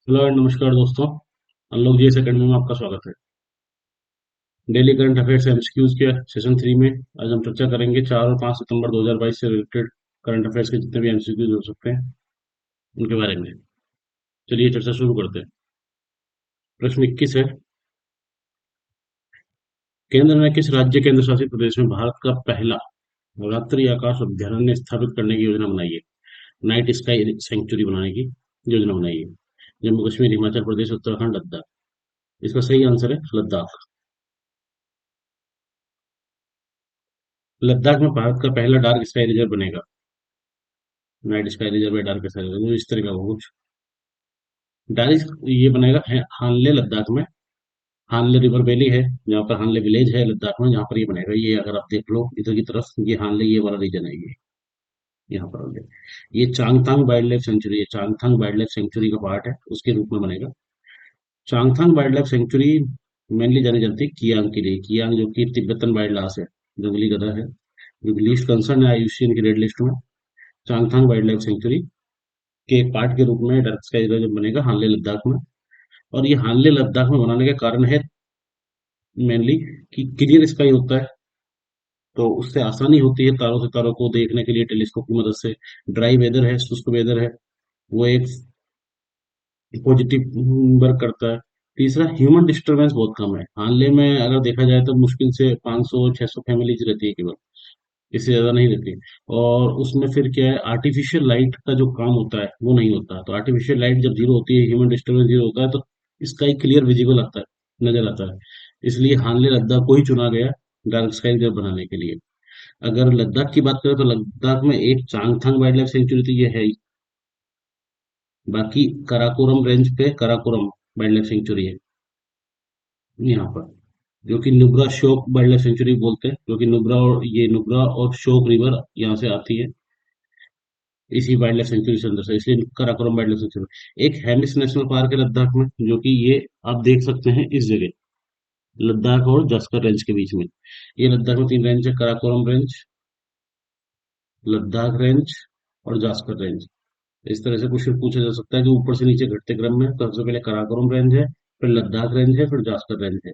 Hello and नमस्कार दोस्तों। Unlock GS academy में आपका स्वागत है। डेली करंट अफेयर्स एमसीक्यूज के सेशन 3 में आज हम चर्चा करेंगे 4 और 5 सितंबर 2022 से रिलेटेड करंट अफेयर्स के जितने भी एमसीक्यूज हो सकते हैं उनके बारे में। चलिए चर्चा शुरू करते हैं। प्रश्न 21 है, केंद्र ने किस राज्य केंद्र शासित प्रदेश में भारत का पहला रात्रि आकाश अभ्यारण्य स्थापित करने की योजना बनाई है? नाइट स्काई सेंचुरी बनाने की योजना बनाई है। जम्मू कश्मीर, हिमाचल प्रदेश, उत्तराखंड, लद्दाख। इसका सही आंसर है लद्दाख। लद्दाख में भारत का पहला डार्क स्काई रिजर्व बनेगा। नाइट स्काई रिजर्व है, डार्क स्काई रिजर्व इस तरह का होगा कुछ। डार्क ये बनेगा हानले लद्दाख में। हानले रिवर वैली है जहाँ पर हानले विलेज है लद्दाख में, जहाँ पर ये बनेगा। ये अगर आप देख लो इधर की तरफ, ये हानले ये वाला रीजन है, ये यहाँ पर हानले। ये चांगथांग वाइल्ड लाइफ सेंचुरी है, चांगथांग वाइल्ड लाइफ सेंचुरी का पार्ट है, उसके रूप में बनेगा। Changthang wild life sanctuary mainly जानी जाती है कियांग के लिए। कियांग जो कि तिब्बतन वाइल्ड लास है, जंगली गधा है, जो लीस्ट कंसर्न है आईयूसीएन की रेड लिस्ट में। चांगथांग वाइल्ड लाइफ सेंचुरी के एक पार्ट के रूप में डार्क स्काई रिजर्व बनेगा हानले लद्दाख में। और ये हानले लद्दाख में बनाने का कारण है मेनली कि क्लियर स्काई होता है, तो उससे आसानी होती है तारों सितारों को देखने के लिए टेलीस्कोप की मदद से। ड्राई वेदर है, शुष्क वेदर है, वो एक पॉजिटिव वर्क करता है। तीसरा, ह्यूमन डिस्टरबेंस बहुत कम है हानले में। अगर देखा जाए तो मुश्किल से 500-600 फैमिलीज रहती है केवल, इससे ज्यादा नहीं रहती। और उसमें फिर क्या है, आर्टिफिशियल लाइट का जो काम होता है वो नहीं होता। तो आर्टिफिशियल लाइट जब जीरो होती है, ह्यूमन डिस्टरबेंस जीरो होता है, तो स्काई क्लियर विजिबल आता है, नजर आता है। इसलिए हानले लद्दाख को ही चुना गया डार्क स्काई रिजर्व बनाने के लिए। अगर लद्दाख की बात करें तो लद्दाख में एक चांगथांग वाइल्ड लाइफ सेंचुरी तो ये है ही। बाकी कराकोरम रेंज पे कराकोरम वाइल्ड लाइफ सेंचुरी है यहाँ पर, जो कि नुब्रा शोक वाइल्ड लाइफ सेंचुरी बोलते हैं, जो कि नुब्रा और शोक रिवर यहाँ से आती है, इसी वाइल्ड लाइफ सेंचुरी से अंदर से, इसलिए काराकोरम वाइल्ड लाइफ सेंचुरी। एक हेमिस नेशनल पार्क है लद्दाख में, जो कि ये आप देख सकते हैं इस जगह, लद्दाख और जस्कर रेंज के बीच में। ये लद्दाख में 3 रेंज है, काराकोरम रेंज, लद्दाख रेंज और जास्कर रेंज। इस तरह से क्वेश्चन पूछा जा सकता है कि ऊपर से नीचे घटते क्रम में, तो सबसे पहले काराकोरम रेंज है, फिर लद्दाख रेंज है, फिर जास्कर रेंज है।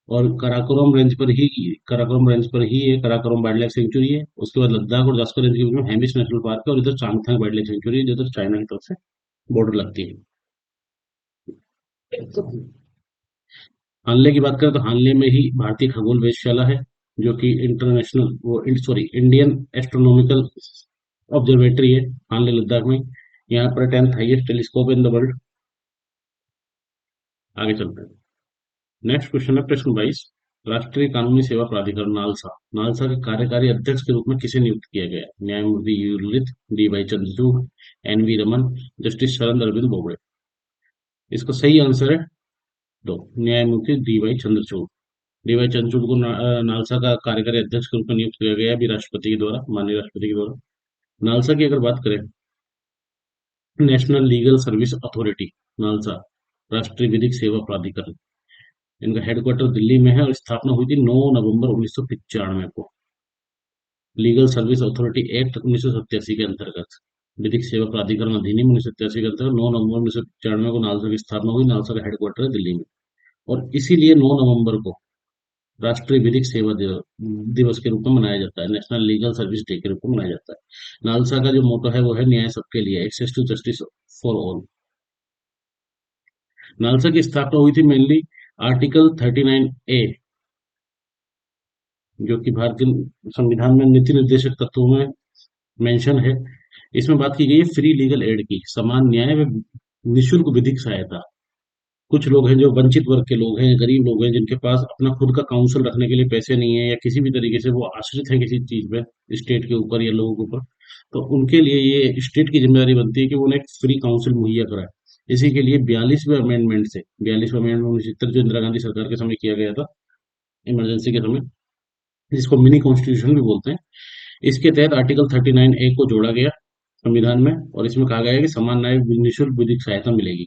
और काराकोरम रेंज पर ही ये काराकोरम वाइल्ड लाइफ सेंचुरी है। उसके बाद लद्दाख और जास्कर रेंज के बीच में हेमिस नेशनल पार्क है, और इधर चांगथांग वाइल्ड लाइफ सेंचुरी है, जो इधर चाइना की तरफ से बॉर्डर लगती है। हानले की बात करें तो हानले में ही भारतीय खगोल वेधशाला है, जो कि इंटरनेशनल वो सॉरी इंडियन एस्ट्रोनॉमिकल ऑब्जर्वेटरी है हानले लद्दाख में। यहाँ पर 10th highest telescope in the world. आगे चलते हैं। नेक्स्ट क्वेश्चन है प्रश्न 22, राष्ट्रीय कानूनी सेवा प्राधिकरण नालसा, नालसा के कार्यकारी अध्यक्ष के रूप में किसे नियुक्त किया गया? न्यायमूर्ति U Lalit, D Y Chandrachud, N V Raman, justice Sharad Arvind Bobde. इसका सही आंसर है दो, न्यायमूर्ति D Y Chandrachud. D Y Chandrachud को नालसा का कार्यकारी अध्यक्ष के रूप में नियुक्त किया गया अभी राष्ट्रपति के द्वारा, माननीय राष्ट्रपति के द्वारा। नालसा की अगर बात करें, national legal service authority, NALSA राष्ट्रीय विधिक सेवा प्राधिकरण, इनका हेडक्वार्टर दिल्ली में है और स्थापना हुई थी 9 नवंबर 1995 को, लीगल सर्विस अथॉरिटी एक्ट 1987 के अंतर्गत। विधिक सेवा प्राधिकरण अधिनियम 1987 के अंतर्गत 9 नवंबर 1995 को नालसा की स्थापना हुई। नालसा का हेडक्वार्टर है दिल्ली में, और इसीलिए 9 नवंबर को राष्ट्रीय विधिक सेवा दिवस के रूप में मनाया जाता है, नेशनल लीगल सर्विस डे के रूप में मनाया जाता है। नालसा का जो मोटो है वो है न्याय सबके लिए, access to justice for all. NALSA की स्थापना हुई थी मेनली आर्टिकल 39A, जो कि भारतीय संविधान में नीति निर्देशक तत्वों में मेंशन है। इसमें बात की गई है फ्री लीगल एड की, समान न्याय व निशुल्क विधिक सहायता। कुछ लोग हैं जो वंचित वर्ग के लोग हैं, गरीब लोग हैं, जिनके पास अपना खुद का काउंसिल रखने के लिए पैसे नहीं है, या किसी भी तरीके से वो आश्रित है किसी चीज पे, स्टेट के ऊपर या लोगों के ऊपर, तो उनके लिए ये स्टेट की जिम्मेदारी बनती है कि वो उन्हें एक फ्री काउंसिल मुहैया कराए। इसी के लिए 42वें अमेंडमेंट जो इंदिरा गांधी सरकार के समय किया गया था, इमरजेंसी के समय, जिसको मिनी कॉन्स्टिट्यूशन भी बोलते हैं, इसके तहत आर्टिकल 39A को जोड़ा गया संविधान में, और इसमें कहा गया है कि समान न्याय निःशुल्क विधिक सहायता मिलेगी।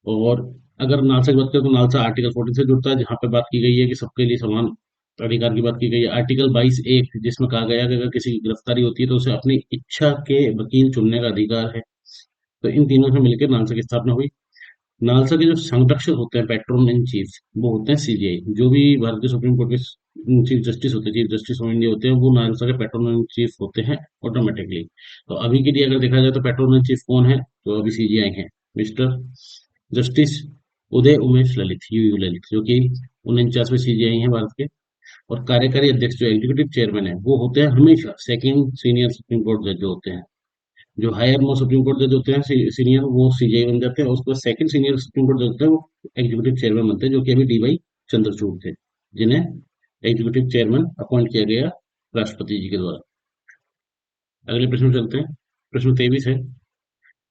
और अगर नालसा की बात करें तो नालसा आर्टिकल 14 से जुड़ता है, जहाँ पे बात की गई है कि सबके लिए समान अधिकार की बात की गई है। आर्टिकल 22(1), जिसमें कहा गया है कि अगर किसी की गिरफ्तारी होती है तो उसे अपनी इच्छा के वकील चुनने का अधिकार है। तो इन तीनों से मिलकर नालसा की स्थापना हुई। नालसा के जो संरक्षक होते हैं, पैट्रोन इन चीफ, वो होते हैं सीजीआई। जो भी भारत के सुप्रीम कोर्ट के चीफ जस्टिस होते हैं, चीफ जस्टिस ऑफ इंडिया होते हैं, वो नालसा के पैट्रोन इन चीफ होते हैं ऑटोमेटिकली। तो अभी के लिए अगर देखा जाए तो पैट्रोन इन चीफ कौन है, तो अभी सीजीआई हैं, mister justice Uday Umesh Lalit, you Lalit, जो कि 49वें सीजीआई हैं भारत के। और कार्यकारी अध्यक्ष जो एग्जीक्यूटिव चेयरमैन है, वो होते हैं हमेशा सेकंड सीनियर सुप्रीम कोर्ट जज जो होते हैं। जो हायर मोस्ट सुप्रीम कोर्ट जज होते हैं सीनियर, वो सीजेआई बन जाते हैं, और उसके बाद सेकंड सीनियर सुप्रीम कोर्ट जज होते हैं, वो एग्जीक्यूटिव चेयरमैन बनते हैं, जो कि अभी डीवाई चंद्रचूड़ थे, जिन्हें एग्जीक्यूटिव चेयरमैन अपॉइंट किया गया राष्ट्रपति जी के द्वारा। अगले प्रश्न में चलते हैं। प्रश्न 23 है,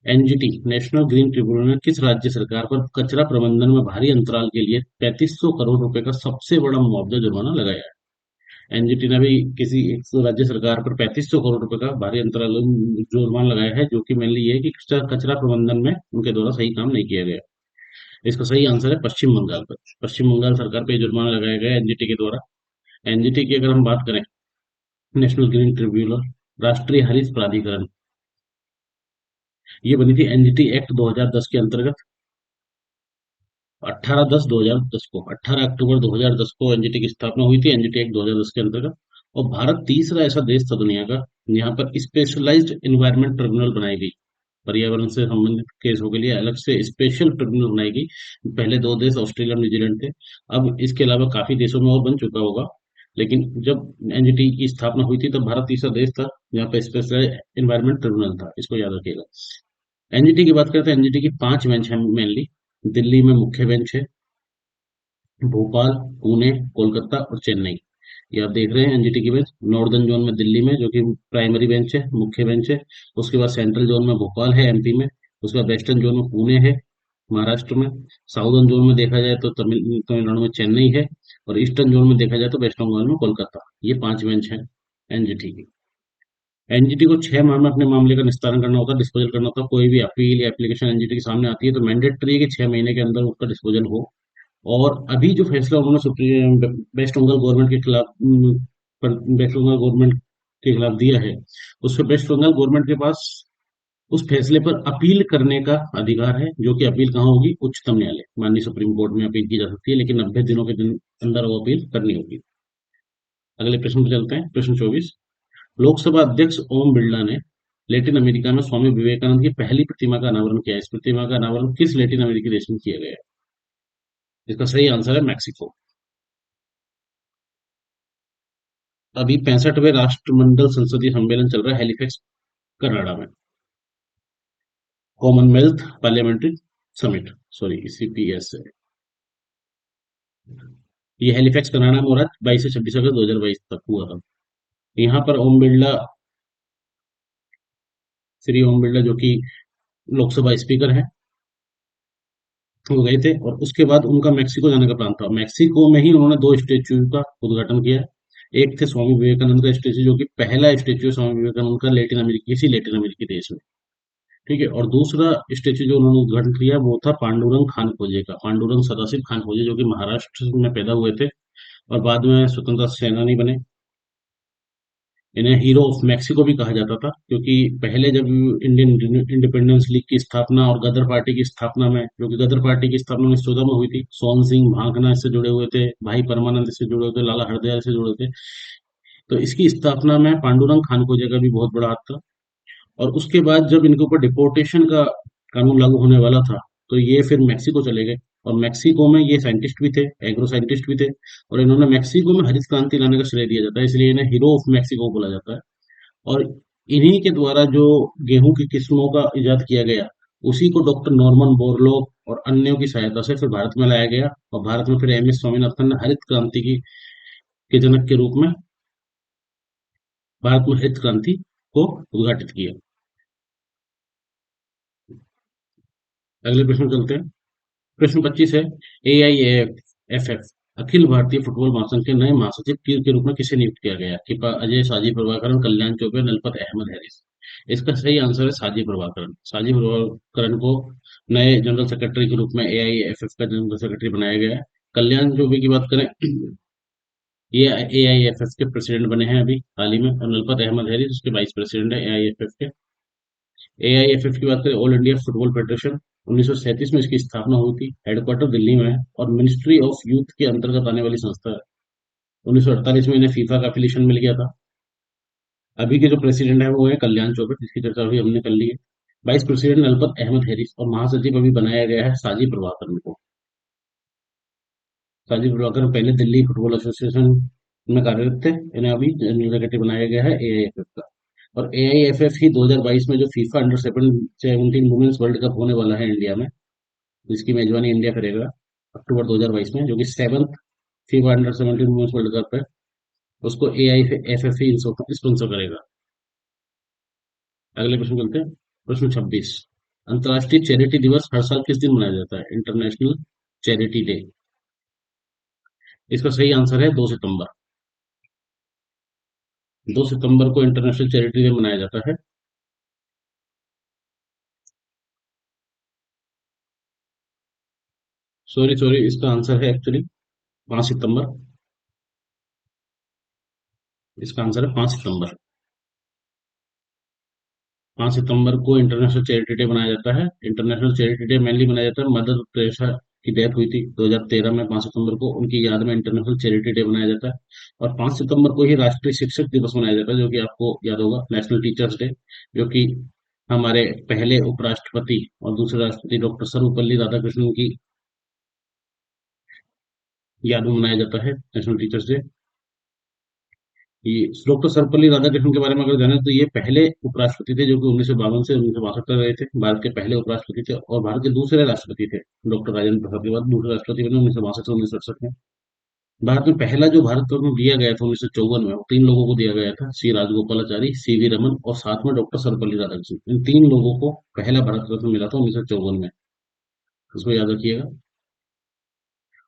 एनजीटी नेशनल ग्रीन ट्रिब्यूनल ने किस राज्य सरकार पर कचरा प्रबंधन में भारी अंतराल के लिए 3500 करोड़ रुपए का सबसे बड़ा मुआवजा जुर्माना लगाया है? एनजीटी ने भी किसी एक राज्य सरकार पर 3500 करोड़ रुपए का भारी अंतराल जुर्माना लगाया है, जो कि मेनली ये है कि कचरा कचरा प्रबंधन में उनके द्वारा सही काम नहीं किया गया। इसका सही आंसर है पश्चिम बंगाल पर। पश्चिम बंगाल सरकार पे ये जुर्माना लगाया गया एनजीटी के द्वारा। एनजीटी की अगर हम बात करें, नेशनल ग्रीन ट्रिब्यूनल, राष्ट्रीय हरित प्राधिकरण, ये बनी थी एनजीटी एक्ट 2010 के अंतर्गत। 18/10/2010 को, 18 अक्टूबर 2010 को एनजीटी की स्थापना हुई थी, एनजीटी एक्ट 2010 के अंतर्गत। और भारत तीसरा ऐसा देश था दुनिया का यहाँ पर स्पेशलाइज्ड एनवायरमेंट ट्रिब्यूनल बनाई गई। पर्यावरण से संबंधित केसों के लिए अलग से स्पेशल ट्रिब्यूनल बनाई गई। पहले दो देश ऑस्ट्रेलिया और न्यूजीलैंड थे। अब इसके अलावा काफी देशों में और बन चुका होगा, लेकिन जब एनजीटी की स्थापना हुई थी तब भारत तीसरा देश था जहाँ पे स्पेशल एनवायरमेंट ट्रिब्यूनल था, इसको याद रखिएगा। एनजीटी की बात करते हैं, एनजीटी की 5 बेंच है मेनली। दिल्ली में मुख्य बेंच है, भोपाल, पुणे, कोलकाता और चेन्नई। ये आप देख रहे हैं एनजीटी की बेंच। नॉर्दर्न जोन में दिल्ली में, जो कि प्राइमरी बेंच है, मुख्य बेंच है। उसके बाद सेंट्रल जोन में भोपाल है, एमपी में। उसके बाद वेस्टर्न जोन में पुणे है, महाराष्ट्र में। साउदर्न जोन में देखा जाए तो तमिलनाडु में चेन्नई है। और ईस्टर्न जोन में देखा जाए तो वेस्ट बंगाल में कोलकाता। ये 5 बेंच है एनजीटी की। एनजीटी को 6 माह में अपने मामले का निस्तारण करना होता है, डिस्पोजल करना होता है। कोई भी अपील या एप्लीकेशन एनजीटी के सामने आती है तो मैंडेटरी है कि 6 महीने के अंदर उसका डिस्पोजल हो। और अभी जो फैसला उन्होंने सुप्रीम वेस्ट बंगाल गवर्नमेंट के खिलाफ वेस्ट बंगाल गवर्नमेंट के खिलाफ दिया है, उस पर वेस्ट बंगाल गवर्नमेंट के पास उस फैसले पर अपील करने का अधिकार है, जो कि अपील कहाँ होगी, उच्चतम न्यायालय, माननीय सुप्रीम कोर्ट में अपील की जा सकती है, लेकिन 90 दिनों के दिन अंदर वो अपील करनी होगी। अगले प्रश्न पर चलते हैं। प्रश्न 24, लोकसभा अध्यक्ष ओम बिरला ने लेटिन अमेरिका में स्वामी विवेकानंद की पहली प्रतिमा का अनावरण किया है। इस प्रतिमा का अनावरण किस लेटिन अमेरिकी देश में किया गया है? इसका सही आंसर है मैक्सिको। अभी 65वें राष्ट्रमंडल संसदीय सम्मेलन चल रहा है हैलिफैक्स कनाडा में। Commonwealth parliamentary summit, sorry CPS है। ये हैलिफैक्स कनाडा में हो रहा है, 22 से 26 अगस्त 2022 तक हुआ था। यहाँ पर ओम बिरला, श्री ओम बिरला, जो कि लोकसभा स्पीकर हैं, वो गए थे। और उसके बाद उनका मैक्सिको जाने का प्लान था। मैक्सिको में ही उन्होंने दो स्टेच्यू का उद्घाटन किया। एक थे स्वामी विवेकानंद का स्टेच्यू, जो कि पहला स्टेच्यू स्वामी विवेकानंद का लेटिन अमेरिकी, किसी लेटिन अमेरिकी देश में। ठीक है। और दूसरा स्टेच्यू जो उन्होंने उद्घाटन किया वो था पांडुरंग खानकोजे का, पांडुरंग सदाशिव खानकोजे, जो कि महाराष्ट्र में पैदा हुए थे और बाद में स्वतंत्रता सेनानी बने। इन्हें हीरो ऑफ मैक्सिको भी कहा जाता था, क्योंकि पहले जब इंडियन इंडिपेंडेंस लीग की स्थापना और गदर पार्टी की स्थापना में, जो कि गदर पार्टी की स्थापना 1914 में हुई थी, सोन सिंह भांकना इससे जुड़े हुए थे, भाई परमानंद इससे जुड़े हुए थे, लाला हरदयाल से जुड़े थे। तो इसकी स्थापना में पांडुरंग खानकोजे का भी बहुत बड़ा हाथ था। और उसके बाद जब इनके ऊपर डिपोर्टेशन का कानून लागू होने वाला था, तो ये फिर मैक्सिको चले गए। और मैक्सिको में ये साइंटिस्ट भी थे, एग्रो साइंटिस्ट भी थे। और इन्होंने मैक्सिको में हरित क्रांति लाने का श्रेय दिया जाता है, इसलिए इन्हें हीरो ऑफ मैक्सिको बोला जाता है। और इन्हीं के द्वारा जो गेहूं की किस्मों का इजाद किया गया, उसी को डॉक्टर नॉर्मन बोरलॉग और अन्यों की सहायता से फिर भारत में लाया गया। और भारत में फिर एम एस स्वामीनाथन ने हरित क्रांति की के जनक के रूप में भारत में हरित क्रांति को उद्घाटित किया। अगले प्रश्न चलते हैं। प्रश्न 25 है, AIFF अखिल भारतीय फुटबॉल महासंघ के नए महासचिव के रूप में किसे नियुक्त किया गया? अजय साजी प्रभाकरण, कल्याण चौबे, नलपत अहमद हैरिस। इसका सही आंसर है साजी प्रभाकरण। साजी प्रभाकरण को नए जनरल सेक्रेटरी के रूप में AIFF का जनरल सेक्रेटरी बनाया गया है। कल्याण चौबे की बात करें, ये AIFF के प्रेसिडेंट बने हैं अभी हाल ही में। और नलपत अहमद हैरिस उसके वाइस प्रेसिडेंट है AIFF के। एआईएफएफ की बात करें, ऑल इंडिया फुटबॉल फेडरेशन, 1937 में इसकी स्थापना हुई थी, हेडक्वार्टर दिल्ली में है और मिनिस्ट्री ऑफ यूथ के अंतर्गत आने वाली संस्था है। 1948 में इन्हें फीफा का एफिलिएशन मिल गया था। अभी के जो प्रेसिडेंट है वो है कल्याण चौधरी, जिसकी चर्चा अभी हमने कर ली है। वाइस प्रेसिडेंट नलपत अहमद हैरिस और महासचिव अभी बनाया गया है साजिद प्रभाकर को। साजिद प्रभाकर पहले दिल्ली फुटबॉल एसोसिएशन में कार्यरत थे, इन्हें अभी जनरल सेक्रेटरी बनाया गया है एआईएफएफ का। और एआईएफएफ ही 2022 में जो FIFA under 17 women's world cup होने वाला है इंडिया में, जिसकी मेजबानी इंडिया करेगा अक्टूबर 2022 में, जो कि 7th FIFA under 17 women's world cup है, उसको एआईएफएफ ही स्पॉन्सर करेगा। अगले प्रश्न चलते हैं। प्रश्न 26, अंतर्राष्ट्रीय चैरिटी दिवस हर साल किस दिन मनाया जाता है? International charity day. इसका सही आंसर है 2 सितंबर। 2 सितंबर को इंटरनेशनल चैरिटी डे मनाया जाता है। सॉरी सॉरी, इसका आंसर है एक्चुअली 5 सितंबर। इसका आंसर है 5 सितंबर। 5 सितंबर को इंटरनेशनल चैरिटी डे मनाया जाता है। इंटरनेशनल चैरिटी डे मेनली मनाया जाता है, मदर टेरेसा की डेथ हुई थी 2013 में, 5 सितंबर को उनकी याद में इंटरनेशनल चैरिटी डे मनाया जाता है। और 5 सितंबर को ही राष्ट्रीय शिक्षक दिवस मनाया जाता है, जो कि आपको याद होगा, नेशनल टीचर्स डे, जो कि हमारे पहले उपराष्ट्रपति और दूसरे राष्ट्रपति डॉक्टर सर्वपल्ली राधाकृष्णन की याद में मनाया जाता है नेशनल टीचर्स डे। ये डॉक्टर सर्वपल्ली राधाकृष्णन के बारे में अगर जाने तो ये पहले उपराष्ट्रपति थे, जो कि 1952 से 1962 तक रहे थे, भारत के पहले उपराष्ट्रपति थे और भारत के दूसरे राष्ट्रपति थे। डॉक्टर राजेंद्र प्रसाद के बाद दूसरे राष्ट्रपति बने 1962 से 1968 में। भारत में पहला जो भारत रत्न दिया गया था 1954 में, वो 3 लोगों को दिया गया था, सी राजगोपालाचारी, सीवी रमन और साथ में डॉक्टर सर्वपल्ली राधाकृष्णन। इन 3 लोगों को पहला भारत रत्न मिला था 1954 में। इसको याद रखिएगा।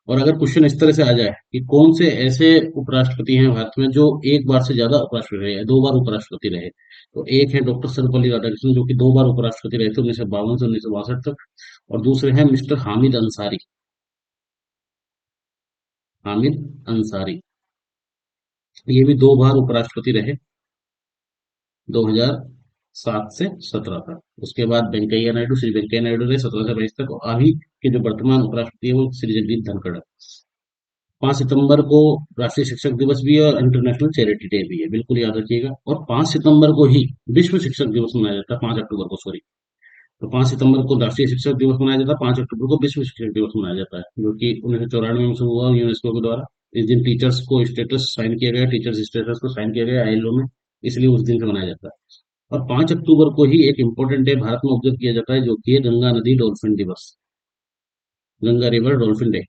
और अगर क्वेश्चन इस तरह से आ जाए कि कौन से ऐसे उपराष्ट्रपति हैं भारत में जो एक बार से ज्यादा उपराष्ट्रपति रहे, 2 बार उपराष्ट्रपति रहे, तो एक है डॉक्टर सर्वपल्ली राधाकृष्णन, जो कि 2 बार उपराष्ट्रपति रहे थे 1952 से 1962 तक। और दूसरे हैं मिस्टर हामिद अंसारी। हामिद अंसारी, ये भी 2 बार उपराष्ट्रपति रहे, 2007 से 17 तक। उसके बाद वेंकैया नायडू, श्री वेंकैया नायडू रहे 17 से 22 तक, और अभी के जो वर्तमान उपराष्ट्रपति है वो श्री जगदीप धनखड़ है। 5 सितंबर को राष्ट्रीय शिक्षक दिवस भी है और इंटरनेशनल चैरिटी डे भी है, बिल्कुल याद रखिएगा। और 5 सितंबर को ही विश्व शिक्षक दिवस मनाया जाता है, 5 अक्टूबर को, सॉरी। तो 5 सितंबर को राष्ट्रीय शिक्षक दिवस मनाया जाता है, 5 अक्टूबर को विश्व शिक्षक दिवस मनाया जाता है, जो कि 1994 में शुरू हुआ यूनेस्को के द्वारा। इस दिन टीचर्स को स्टेटस साइन किया गया, टीचर्स स्टेटस को साइन किया गया आईएलओ में, इसलिए उस दिन से मनाया जाता है। और 5 अक्टूबर को ही एक इंपॉर्टेंट डे भारत में ऑब्जर्व किया जाता है, जो कि है गंगा नदी डॉल्फिन दिवस, Ganga river dolphin day.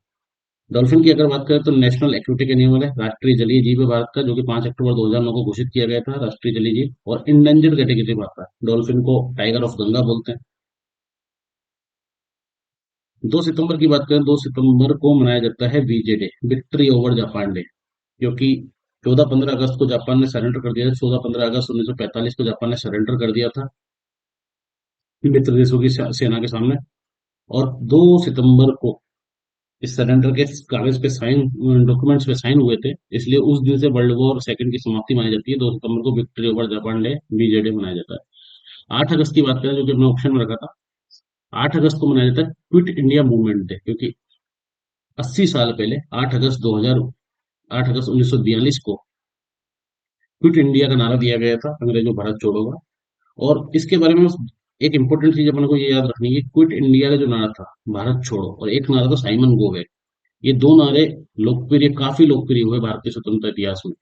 Dolphin की अगर बात करें तो नेशनल एक्वेटिक एनिमल है, राष्ट्रीय जलीय जीव है भारत का, जो कि 5 अक्टूबर 2009 को घोषित किया गया था राष्ट्रीय जलीय जीव, और इंडेंजर्ड कैटेगरी में आता है। डॉल्फिन को टाइगर ऑफ गंगा बोलते हैं। 2 सितंबर की बात करें, 2 सितंबर को मनाया जाता है VJ day, victory over Japan day, क्योंकि 14-15 अगस्त को जापान ने सरेंडर कर दिया था। 14-15 अगस्त 1945 को जापान ने सरेंडर कर दिया था मित्र देशों की सेना के सामने। और 2 सितंबर को इस सरेंडर के कागज पे साइन, डॉक्यूमेंट्स पे साइन हुए थे, इसलिए उस दिन से वर्ल्ड वॉर सेकंड की समाप्ति मनाई जाती है। 2 सितंबर को विक्ट्री ओवर जापान डे, बीजे डे मनाया जाता है। 8 अगस्त की बात करें, जो कि हमने ऑप्शन में रखा था, 8 अगस्त को मनाया जाता है क्विट इंडिया मूवमेंट डे, क्योंकि 80 साल पहले 8 अगस्त 1942 को क्विट इंडिया का नारा दिया गया था, अंग्रेजों भारत छोड़ो का। और इसके बारे में एक इंपॉर्टेंट चीज अपने को ये याद रखनी है, क्विट इंडिया का जो नारा था भारत छोड़ो, और एक नारा था साइमन गो बैक, ये 2 नारे लोकप्रिय, काफी लोकप्रिय हुए भारतीय स्वतंत्रता इतिहास में।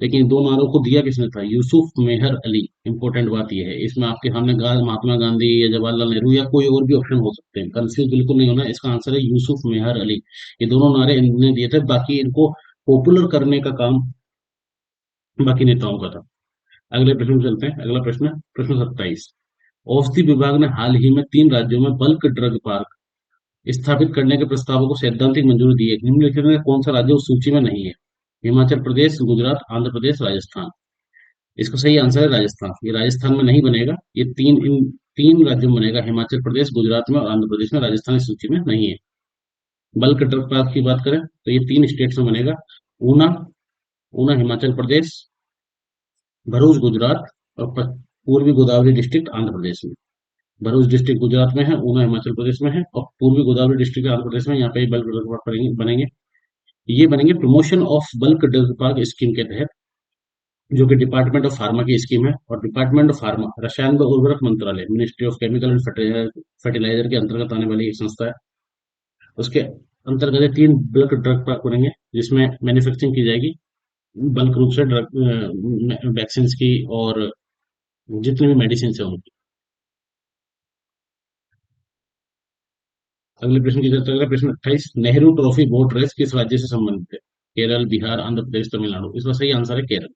लेकिन 2 नारों को दिया किसने था? यूसुफ मेहर अली। इंपॉर्टेंट बात यह है, इसमें आपके सामने महात्मा गांधी या जवाहरलाल नेहरू या कोई और भी ऑप्शन हो सकते हैं, कंफ्यूज बिल्कुल नहीं होना। इसका आंसर है यूसुफ मेहर अली। ये दोनों नारे इन्होंने दिए थे, बाकी इनको पॉपुलर करने का काम बाकी नेताओं का था। अगले प्रश्न में चलते हैं। अगला प्रश्न, प्रश्न 27, औषधि विभाग ने हाल ही में 3 राज्यों में बल्क ड्रग पार्क स्थापित करने के प्रस्तावों को सैद्धांतिक मंजूरी दी है। निम्नलिखित में कौन सा राज्य उस सूची में नहीं है? हिमाचल प्रदेश, गुजरात, आंध्र प्रदेश, राजस्थान। इसका सही आंसर है राजस्थान। ये राजस्थान में नहीं बनेगा, ये इन 3 राज्यों में बनेगा, हिमाचल प्रदेश, गुजरात में और आंध्र प्रदेश में। राजस्थान इस सूची में नहीं है। बल्क ड्रग पार्क की बात करें तो ये 3 स्टेट्स में बनेगा, ऊना, ऊना हिमाचल प्रदेश, भरूच गुजरात और पूर्वी गोदावरी डिस्ट्रिक्ट आंध्र प्रदेश में। भरूच डिस्ट्रिक्ट गुजरात में है, ऊना हिमाचल प्रदेश में है, और पूर्वी गोदावरी डिस्ट्रिक्ट आंध्र प्रदेश में। यहाँ पे बल्क ड्रग पार्क बनेंगे। ये बनेंगे promotion of bulk drug park scheme के तहत, जो कि डिपार्टमेंट ऑफ फार्मा की स्कीम है। और डिपार्टमेंट ऑफ फार्मा, रसायन व उर्वरक मंत्रालय, ministry of chemical and fertiliser के अंतर्गत आने वाली एक संस्था है। उसके अंतर्गत ये 3 बल्क ड्रग पार्क बनेंगे, जिसमें मैन्युफैक्चरिंग की जाएगी बल्क रूप से ड्रग वैक्सीन की, और जितने भी मेडिसिन है उनकी। अगले प्रश्न की चर्चा करें। प्रश्न 28, नेहरू ट्रॉफी बोट रेस किस राज्य से संबंधित है? केरल, बिहार, आंध्र प्रदेश, तमिलनाडु। इसका सही आंसर है Kerala.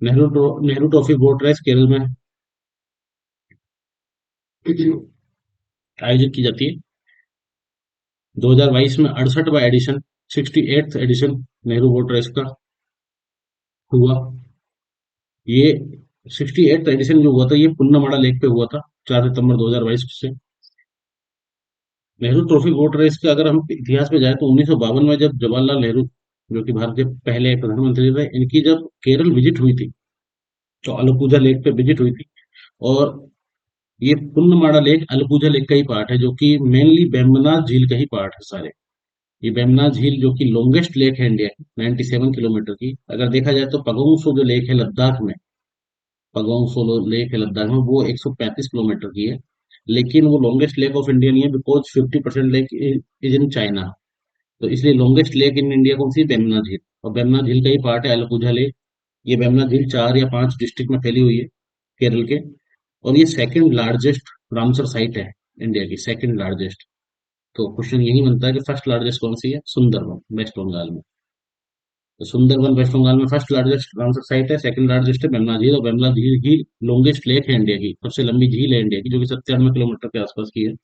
Nehru trophy boat race Kerala में आयोजित की जाती है। 2022 में 68वां edition, 68th edition Nehru boat race का हुआ। ये 68th एडिशन जो हुआ था, ये पुन्नमड़ा लेक पे हुआ था, 4 सितंबर 2022 से। नेहरू ट्रॉफी बोट रेस का अगर हम इतिहास में जाए तो 1952 में जब जवाहरलाल नेहरू, जो कि भारत के पहले प्रधानमंत्री थे, इनकी जब केरल विजिट हुई थी, तो अलपुजा लेक पे विजिट हुई थी। और ये पुन्नमाड़ा लेक अलपुजा लेक का ही पार्ट है, जो कि मेनली बेम्बनाथ झील का ही पार्ट है सारे। ये बेमना झील, जो कि लॉन्गेस्ट लेक है इंडिया की, 97 किलोमीटर की। अगर देखा जाए तो पगोंग सो जो लेक है लद्दाख में, पगोंग सो लेक है लद्दाख में, वो 135 किलोमीटर की है। लेकिन वो लॉन्गेस्ट लेक ऑफ इंडिया नहीं है, because 50% lake is in China. तो इसलिए लॉन्गेस्ट लेक इन इंडिया कौन सी? बेमना झील। और बेमना झील का ही पार्ट है अलपुझा लेक। ये बेमना झील 4 या 5 डिस्ट्रिक्ट में फैली हुई है केरल के। और ये सेकंड लार्जेस्ट रामसर साइट है इंडिया की, सेकंड लार्जेस्ट। तो क्वेश्चन यही बनता है कि फर्स्ट लार्जेस्ट कौन सी है? सुंदरबन, वेस्ट बंगाल में। तो सुंदरबन वेस्ट बंगाल में फर्स्ट लार्जेस्ट रामसर साइट है, सेकंड लार्जेस्ट है बेमला झील। और बेमला झील ही लॉन्गेस्ट लेक है इंडिया की, सबसे लंबी झील है इंडिया की, जो कि 97 किलोमीटर के आसपास की है।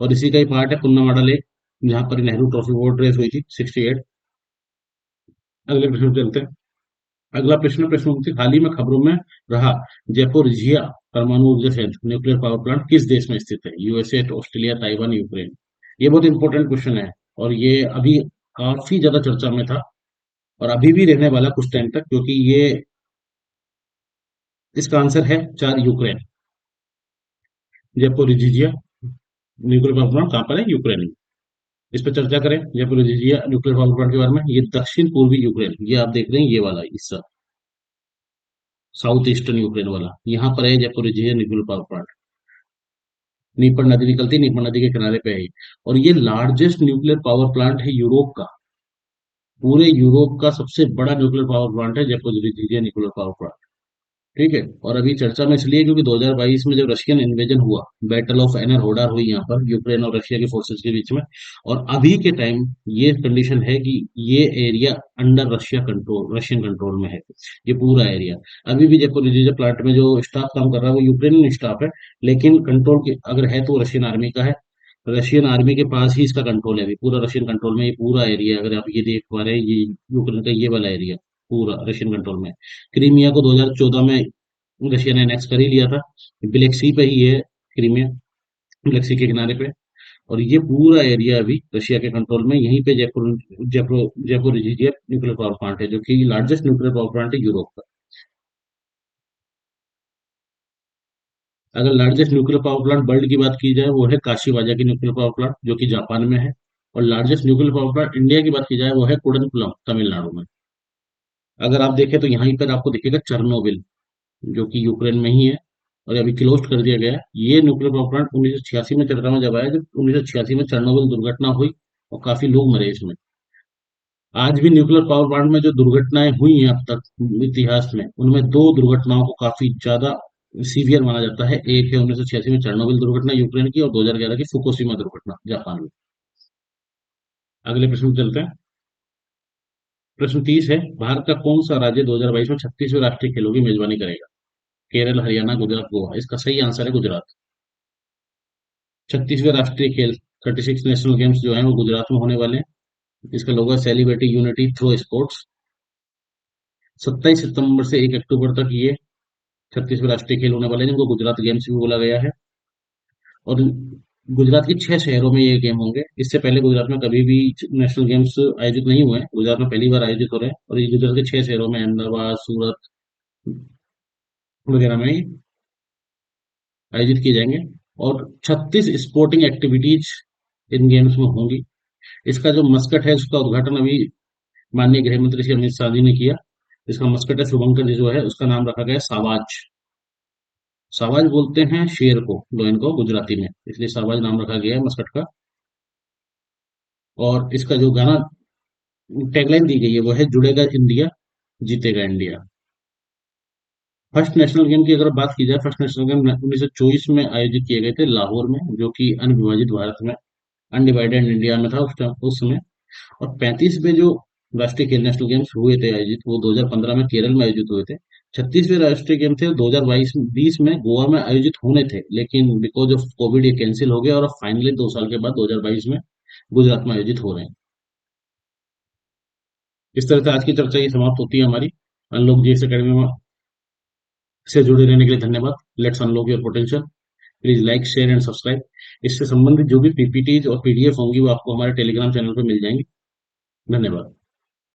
और इसी का ही पार्ट है पुन्नामाड़ा लेक, जहां पर नेहरू ट्रॉफी बोट रेस हुई थी 68। अगले प्रश्न पे चलते हैं। अगला प्रश्न, प्रश्न 29, हाल ही में खबरों में रहा जयपुर परमाणु ऊर्जा संयंत्र, न्यूक्लियर पावर प्लांट किस देश में स्थित है? USA, Australia, Taiwan, Ukraine. ये बहुत इंपॉर्टेंट क्वेश्चन है, और ये अभी काफी ज्यादा चर्चा में था, और अभी भी रहने वाला कुछ टाइम तक, क्योंकि ये, इसका आंसर है 4, यूक्रेन। जयपुरिजिया न्यूक्लियर पावर प्लांट कहाँ पर है? यूक्रेन में। इस पर चर्चा करें, जयपुरिजिया न्यूक्लियर पावर प्लांट के बारे में। ये दक्षिण पूर्वी यूक्रेन, ये आप देख रहे हैं, ये वाला हिस्सा, साउथ ईस्टर्न यूक्रेन वाला, यहाँ पर है जयपुरिजिया न्यूक्लियर पावर प्लांट। नीपर नदी निकलती है, नीपर नदी के किनारे पे है ये। और ये लार्जेस्ट न्यूक्लियर पावर प्लांट है यूरोप का। पूरे यूरोप का सबसे बड़ा न्यूक्लियर पावर प्लांट है जयपुरिजिया न्यूक्लियर पावर प्लांट। ठीक है। और अभी चर्चा में इसलिए क्योंकि 2022 में जब रशियन इन्वेजन हुआ, बैटल ऑफ एनर होडार हुई यहाँ पर यूक्रेन और रशिया की फोर्सेस के बीच में। और अभी के टाइम ये कंडीशन है कि ये एरिया अंडर रशियन कंट्रोल में है, ये पूरा एरिया। अभी भी जयपुर रिलीजिया प्लांट में जो स्टाफ काम कर रहा है वो यूक्रेनियन स्टाफ है, लेकिन कंट्रोल के अगर है तो रशियन आर्मी का है। रशियन आर्मी के पास ही इसका कंट्रोल है, अभी पूरा रशियन कंट्रोल में ये पूरा एरिया। अगर आप ये देख पा रहे हैं, ये यूक्रेन का ये वाला एरिया पूरा रशियन कंट्रोल में। क्रीमिया को 2014 में रशिया ने एनेक्स कर ही लिया था। ब्लैक सी पे ही है क्रीमिया, ब्लैक सी के किनारे पे। और ये पूरा एरिया अभी रशिया के कंट्रोल में। यहीं पे जयपुर न्यूक्लियर पावर प्लांट है, जो कि लार्जेस्ट न्यूक्लियर पावर प्लांट है यूरोप का। अगर largest nuclear power plant world की बात की जाए, वो है काशीवाजा की न्यूक्लियर पावर प्लांट, जो कि जापान में है। और largest nuclear power plant India की बात की जाए, वो है कुडनकुलम, तमिलनाडु में। अगर आप देखें तो यहाँ पर आपको दिखेगा चरनोबिल, जो कि यूक्रेन में ही है, और अभी क्लोज कर दिया गया है। ये न्यूक्लियर पावर प्लांट 1986 में चर्चा में जब आया, जब 1986 में चेरनोबिल दुर्घटना हुई और काफी लोग मरे इसमें। आज भी न्यूक्लियर पावर प्लांट में जो दुर्घटनाएं हुई हैं अब तक इतिहास में, उनमें 2 दुर्घटनाओं को काफी ज्यादा सीवियर माना जाता है। एक है 1986 में चेरनोबिल दुर्घटना यूक्रेन की, और 2011 की फुकुशिमा दुर्घटना जापान में। अगले प्रश्न में चलते हैं। प्रश्न 30 है, भारत का कौन सा राज्य 2022 में 36वें राष्ट्रीय खेलों की मेजबानी करेगा? केरल, हरियाणा, गुजरात, गोवा। इसका सही आंसर है गुजरात। 36वें राष्ट्रीय खेल, 36 नेशनल गेम्स जो है वो गुजरात में होने वाले हैं। इसका लोगो सेलिब्रेटी यूनिटी थ्रू स्पोर्ट्स। 27 सितंबर से 1 अक्टूबर तक ये 36वें राष्ट्रीय खेल होने वाले हैं, जिनको गुजरात गेम्स भी बोला गया है। और गुजरात के 6 शहरों में ये गेम होंगे। इससे पहले गुजरात में कभी भी नेशनल गेम्स आयोजित नहीं हुए हैं, गुजरात में पहली बार आयोजित हो रहे हैं। और ये गुजरात के 6 शहरों में, अहमदाबाद, सूरत, वगैरह में आयोजित किए जाएंगे। और 36 स्पोर्टिंग एक्टिविटीज इन गेम्स में होंगी। इसका जो मस्कट है उसका उद्घाटन अभी माननीय गृह मंत्री श्री अमित शाह जी ने किया। इसका मस्कट है शुभंकर जी जो है उसका नाम रखा गया है सावाज। सावाज बोलते हैं शेर को, लोयन को गुजराती में, इसलिए सावाज नाम रखा गया है मस्कट का। और इसका जो गाना टैगलाइन दी गई है वो है जुड़ेगा इंडिया, जीतेगा इंडिया। फर्स्ट नेशनल गेम की अगर बात की जाए, फर्स्ट नेशनल गेम 1924 में आयोजित किए गए थे लाहौर में, जो कि अनविभाजित भारत में, अनडिवाइडेड इंडिया में था उस समय। और 35 में जो राष्ट्रीय खेल नेशनल गेम्स हुए थे आयोजित, वो 2015 में केरल में आयोजित हुए थे। 36वें राष्ट्रीय गेम थे 2022 में गोवा में आयोजित होने थे, लेकिन बिकॉज ऑफ कोविड ये कैंसिल हो गए और अब फाइनली 2 साल के बाद 2022 में गुजरात में आयोजित हो रहे हैं। इस तरह से आज की चर्चा ये समाप्त होती है हमारी। अनलॉक जीएस अकेडमी में से जुड़े रहने के लिए धन्यवाद। Let's unlock your potential. Please like share and subscribe. इससे संबंधित जो भी पीपीटीज और पीडीएफ होंगी वो आपको हमारे टेलीग्राम चैनल पर मिल जाएंगी। धन्यवाद।